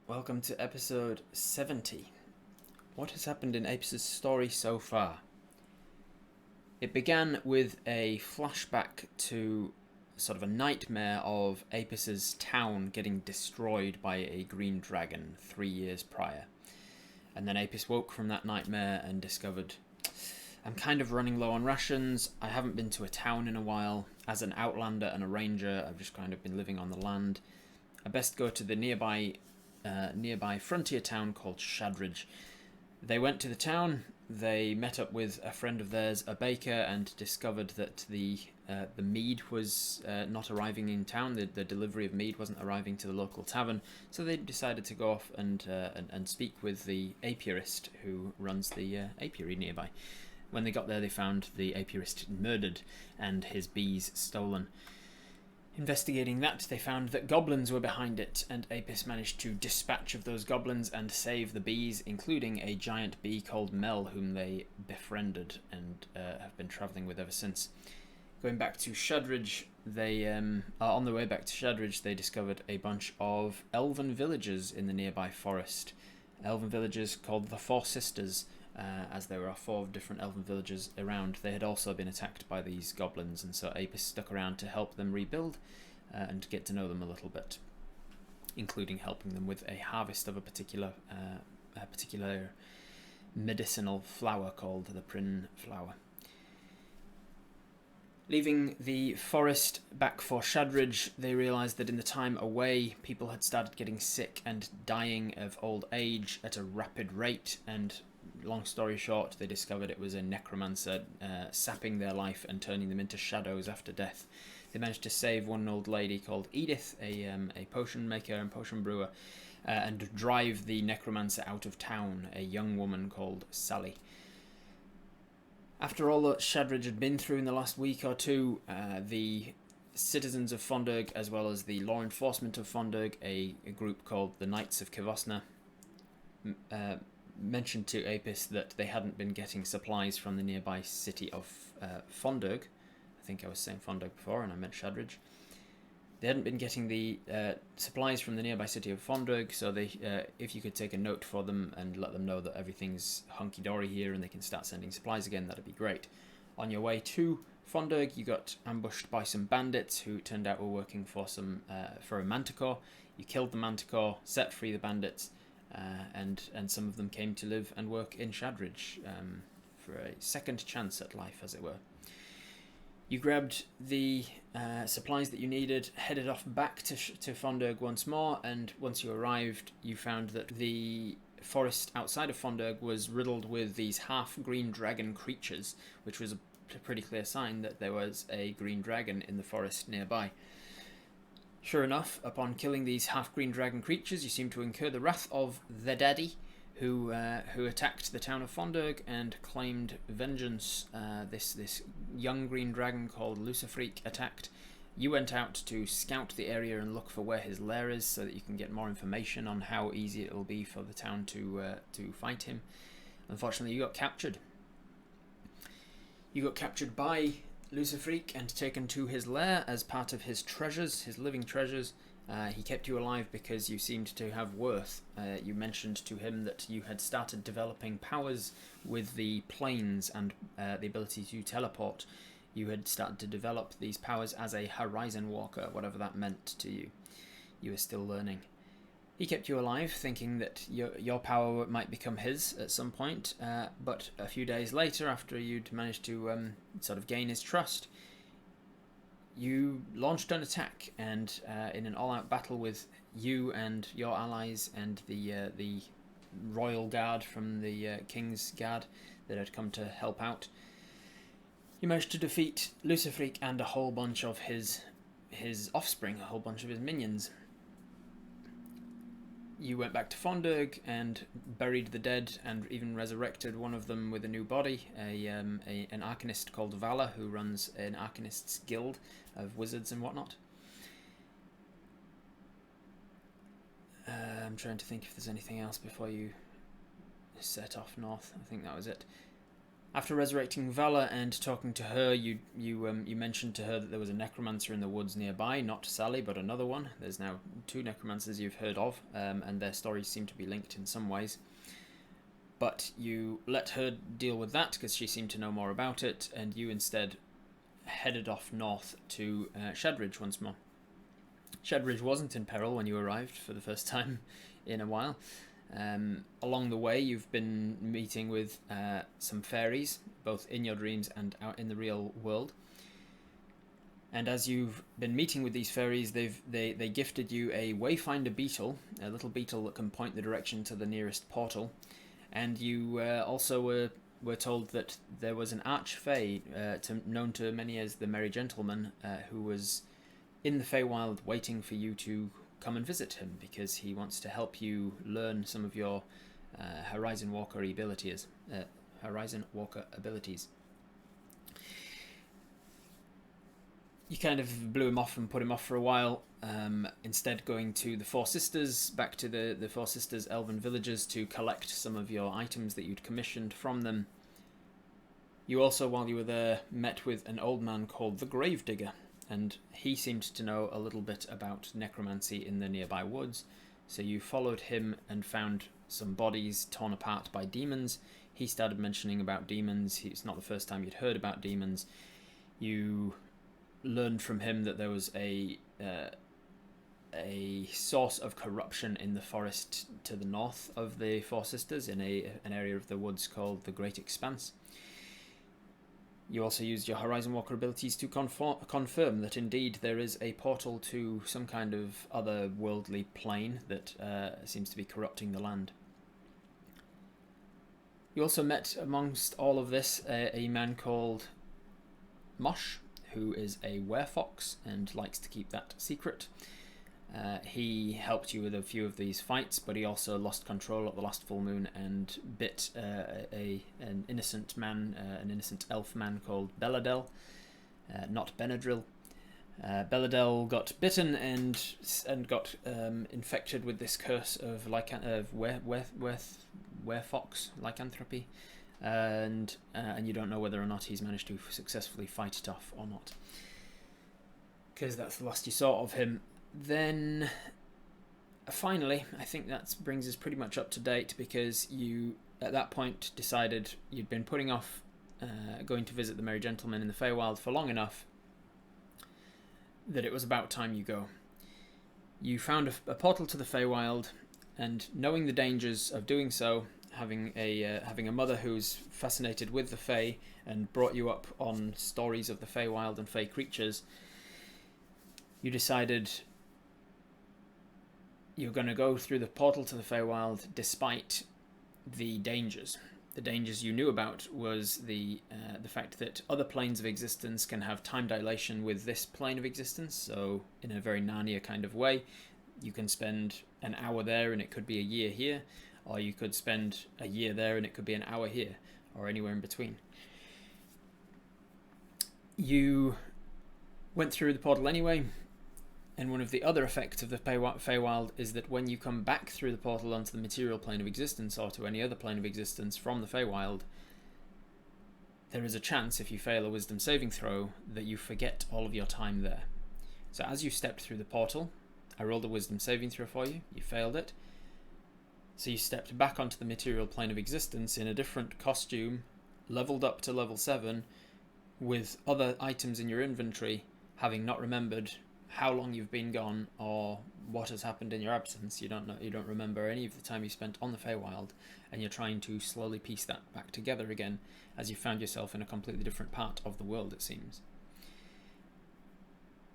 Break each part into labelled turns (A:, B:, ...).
A: welcome to episode 70. What has happened in Apis' story so far? It began with a flashback to sort of a nightmare of Apis' town getting destroyed by a green dragon 3 years prior. And then Apis woke from that nightmare and discovered, I'm kind of running low on rations, I haven't been to a town in a while, as an outlander and a ranger I've just kind of been living on the land. I best go to the nearby frontier town called Shadridge. They went to the town, they met up with a friend of theirs, a baker, and discovered that the mead was not arriving in town, the delivery of mead wasn't arriving to the local tavern, so they decided to go off and speak with the apiarist who runs the apiary nearby. When they got there, they found the apiarist murdered and his bees stolen. Investigating that, they found that goblins were behind it, and Apis managed to dispatch of those goblins and save the bees, including a giant bee called Mel, whom they befriended and have been travelling with ever since. Going back to Shadridge, on their way back to Shadridge, they discovered a bunch of elven villagers in the nearby forest. Elven villagers called the Four Sisters, as there were 4 different elven villages around. They had also been attacked by these goblins, and so Apis stuck around to help them rebuild and get to know them a little bit, including helping them with a harvest of a particular medicinal flower called the Prin flower. Leaving the forest back for Shadridge, they realised that in the time away, people had started getting sick and dying of old age at a rapid rate, and long story short, they discovered it was a necromancer sapping their life and turning them into shadows after death. They managed to save one old lady called Edith, a potion maker and potion brewer, and drive the necromancer out of town, a young woman called Sally. After all that Shadridge had been through in the last week or two, the citizens of Fondurg, as well as the law enforcement of Fondurg, a group called the Knights of Kivosna, mentioned to Apis that they hadn't been getting supplies from the nearby city of Fondurg. I think I was saying Fondurg before and I meant Shadridge. They hadn't been getting the supplies from the nearby city of Fondurg, so if you could take a note for them and let them know that everything's hunky-dory here and they can start sending supplies again, that'd be great. On your way to Fondurg, you got ambushed by some bandits who turned out were working for a manticore. You killed the manticore, set free the bandits, and some of them came to live and work in Shadridge for a second chance at life, as it were. You grabbed the supplies that you needed, headed off back to Fondurg once more, and once you arrived, you found that the forest outside of Fondurg was riddled with these half-green dragon creatures, which was a pretty clear sign that there was a green dragon in the forest nearby. Sure enough, upon killing these half-green dragon creatures, you seem to incur the wrath of the Daddy, who attacked the town of Fondurg and claimed vengeance. This young green dragon called Lucifreak attacked. You went out to scout the area and look for where his lair is, so that you can get more information on how easy it will be for the town to fight him. Unfortunately, you got captured. You got captured by Lucifreak and taken to his lair as part of his treasures, his living treasures. He kept you alive because you seemed to have worth. You mentioned to him that you had started developing powers with the planes and the ability to teleport. You had started to develop these powers as a horizon walker, whatever that meant to you. You were still learning. He kept you alive, thinking that your power might become his at some point, but a few days later, after you'd managed to sort of gain his trust, you launched an attack, and in an all-out battle with you and your allies and the royal guard from the King's Guard that had come to help out, you managed to defeat Lucifreak and a whole bunch of his offspring, a whole bunch of his minions. You went back to Fondurg and buried the dead and even resurrected one of them with a new body, an arcanist called Vala, who runs an arcanist's guild of wizards and whatnot. I'm trying to think if there's anything else before you set off north. I think that was it. After resurrecting Vala and talking to her, you mentioned to her that there was a necromancer in the woods nearby, not Sally, but another one. There's now 2 necromancers you've heard of, and their stories seem to be linked in some ways. But you let her deal with that because she seemed to know more about it, and you instead headed off north to Shadridge once more. Shadridge wasn't in peril when you arrived for the first time in a while. Along the way, you've been meeting with some fairies, both in your dreams and out in the real world. And as you've been meeting with these fairies, they gifted you a Wayfinder beetle, a little beetle that can point the direction to the nearest portal. And you also were told that there was an archfey, known to many as the Merry Gentleman, who was in the Feywild waiting for you to come and visit him because he wants to help you learn some of your Horizon Walker abilities. You kind of blew him off and put him off for a while, instead going to the Four Sisters, back to the Four Sisters elven villages to collect some of your items that you'd commissioned from them. You also, while you were there, met with an old man called the Gravedigger, and he seemed to know a little bit about necromancy in the nearby woods, so you followed him and found some bodies torn apart by demons. He started mentioning about demons. It's not the first time you'd heard about demons. You learned from him that there was a source of corruption in the forest to the north of the Four Sisters, in an area of the woods called the Great Expanse. You also used your Horizon Walker abilities to confirm that indeed there is a portal to some kind of otherworldly plane that seems to be corrupting the land. You also met, amongst all of this, a man called Mosh, who is a werefox and likes to keep that secret. He helped you with a few of these fights, but he also lost control at the last full moon and bit an innocent man, an innocent elf man called Beladel, not Benadryl. Beladel got bitten and got infected with this curse of werefox lycanthropy, and you don't know whether or not he's managed to successfully fight it off or not, because that's the last you saw of him. Then, finally, I think that brings us pretty much up to date, because you, at that point, decided you'd been putting off going to visit the Merry Gentleman in the Feywild for long enough that it was about time you go. You found a portal to the Feywild, and knowing the dangers of doing so, having a mother who's fascinated with the Fey and brought you up on stories of the Feywild and Fey creatures, you decided you're going to go through the portal to the Feywild despite the dangers. The dangers you knew about was the fact that other planes of existence can have time dilation with this plane of existence, so in a very Narnia kind of way, you can spend an hour there and it could be a year here, or you could spend a year there and it could be an hour here, or anywhere in between. You went through the portal anyway, and one of the other effects of the Feywild is that when you come back through the portal onto the material plane of existence, or to any other plane of existence from the Feywild, there is a chance, if you fail a wisdom saving throw, that you forget all of your time there. So as you stepped through the portal, I rolled a wisdom saving throw for you, you failed it. So you stepped back onto the material plane of existence in a different costume, leveled up to level 7, with other items in your inventory, having not remembered how long you've been gone or what has happened in your absence. You don't remember any of the time you spent on the Feywild, and you're trying to slowly piece that back together again as you found yourself in a completely different part of the world, it seems.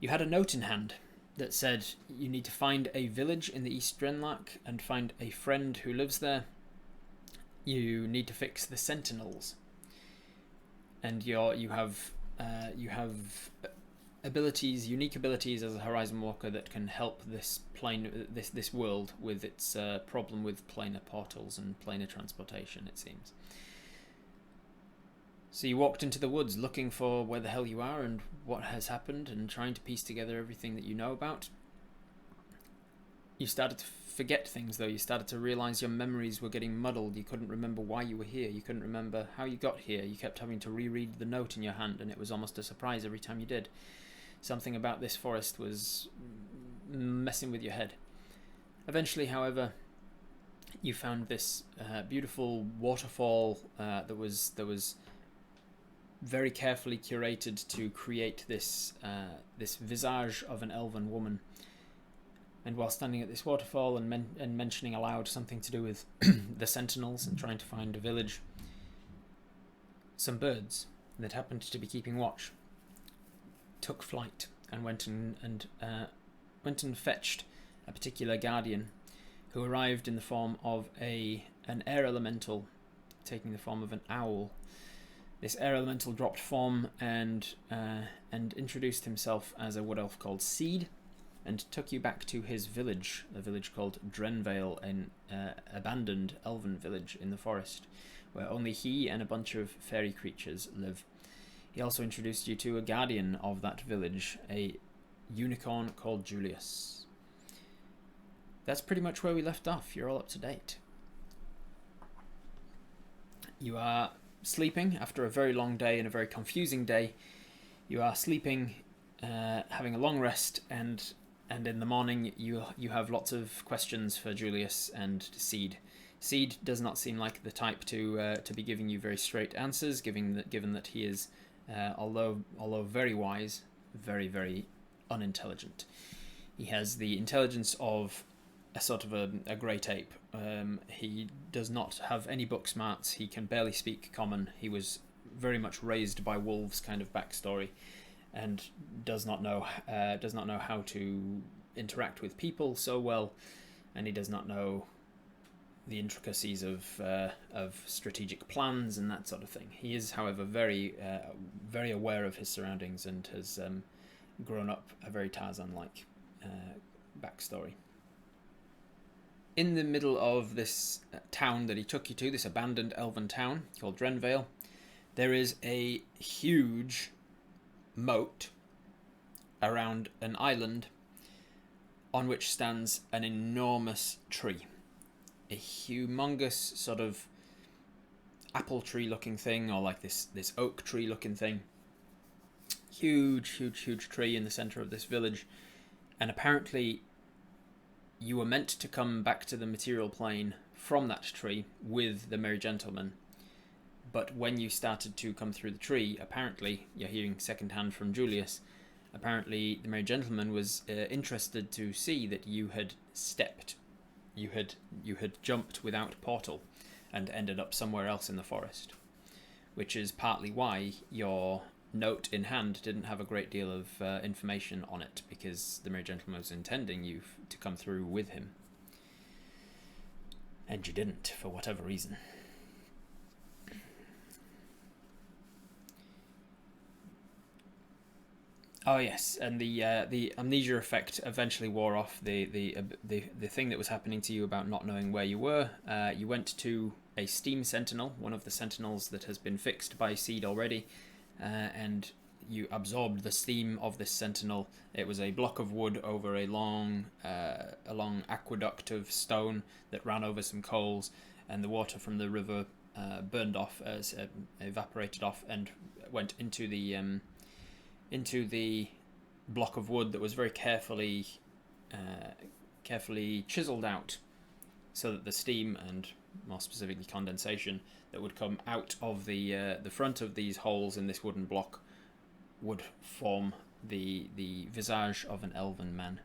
A: You had a note in hand that said you need to find a village in the East Drenlach and find a friend who lives there. You need to fix the Sentinels, and you have abilities, unique abilities as a Horizon Walker that can help this world with its problem with planar portals and planar transportation, it seems. So you walked into the woods looking for where the hell you are and what has happened, and trying to piece together everything that you know about. You started to forget things, though. You started to realize your memories were getting muddled. You couldn't remember why you were here. You couldn't remember how you got here. You kept having to reread the note in your hand, and it was almost a surprise every time you did. Something about this forest was messing with your head. Eventually, however, you found this beautiful waterfall that was very carefully curated to create this visage of an elven woman. And while standing at this waterfall and mentioning aloud something to do with the sentinels and trying to find a village, some birds that happened to be keeping watch took flight and went and fetched a particular guardian, who arrived in the form of an air elemental, taking the form of an owl. This air elemental dropped form and introduced himself as a wood elf called Seed, and took you back to his village, a village called Drenvale, an abandoned elven village in the forest, where only he and a bunch of fairy creatures live. He also introduced you to a guardian of that village, a unicorn called Julius. That's pretty much where we left off. You're all up to date. You are sleeping after a very long day and a very confusing day. You are sleeping, having a long rest, and in the morning you have lots of questions for Julius and Seed. Seed does not seem like the type to be giving you very straight answers, given that he is, although very wise, very, very unintelligent. He has the intelligence of a sort of a great ape. He does not have any book smarts. He can barely speak common. He was very much raised by wolves kind of backstory, and does not know how to interact with people so well, and he does not know the intricacies of strategic plans and that sort of thing. He is, however, very very aware of his surroundings and has grown up a very Tarzan-like backstory. In the middle of this town that he took you to, this abandoned elven town called Drenvale, there is a huge moat around an island on which stands an enormous tree. A humongous sort of apple tree looking thing, or like this oak tree looking thing. Huge tree in the center of this village. And apparently you were meant to come back to the material plane from that tree with the Merry Gentleman. But when you started to come through the tree, apparently, you're hearing secondhand from Julius, apparently the Merry Gentleman was interested to see that you had stepped. You had jumped without portal and ended up somewhere else in the forest. Which is partly why your note in hand didn't have a great deal of information on it, because the Merry Gentleman was intending you to come through with him. And you didn't, for whatever reason. Oh yes, and the amnesia effect eventually wore off. The thing that was happening to you about not knowing where you were. You went to a steam sentinel, one of the sentinels that has been fixed by Seed already, and you absorbed the steam of this sentinel. It was a block of wood over a long aqueduct of stone that ran over some coals, and the water from the river burned off, evaporated off, and went into the block of wood that was very carefully chiseled out, so that the steam, and more specifically condensation, that would come out of the front of these holes in this wooden block would form the visage of an elven man.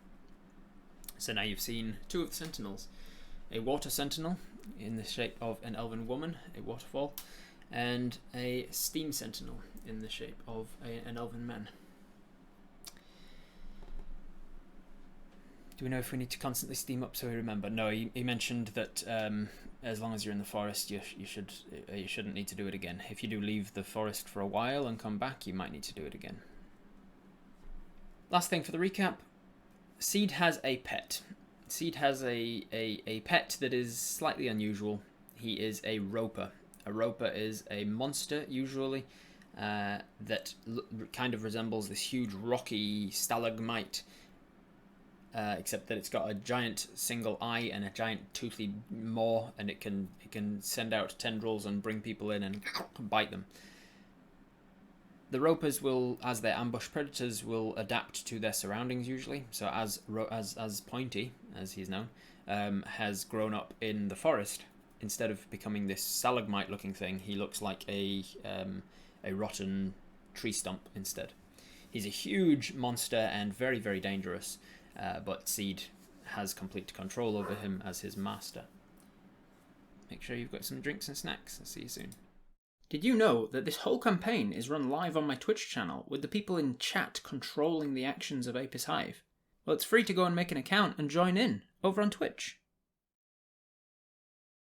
A: So now you've seen two of the sentinels: a water sentinel in the shape of an elven woman, a waterfall, and a steam sentinel in the shape of an elven man. Do we know if we need to constantly steam up so we remember? No, he mentioned that as long as you're in the forest, you shouldn't need to do it again. If you do leave the forest for a while and come back, you might need to do it again. Last thing for the recap: Seed has a pet. Seed has a pet that is slightly unusual. He is a roper. A roper is a monster, usually, that kind of resembles this huge rocky stalagmite except that it's got a giant single eye and a giant toothy maw, and it can send out tendrils and bring people in and bite them. The ropers will, as their ambush predators, will adapt to their surroundings usually. So as Pointy, as he's known, has grown up in the forest, instead of becoming this stalagmite-looking thing, he looks like a rotten tree stump instead. He's a huge monster and very, very dangerous, but Seed has complete control over him as his master. Make sure you've got some drinks and snacks. I'll see you soon.
B: Did you know that this whole campaign is run live on my Twitch channel, with the people in chat controlling the actions of Apis Hive? Well, it's free to go and make an account and join in, over on Twitch.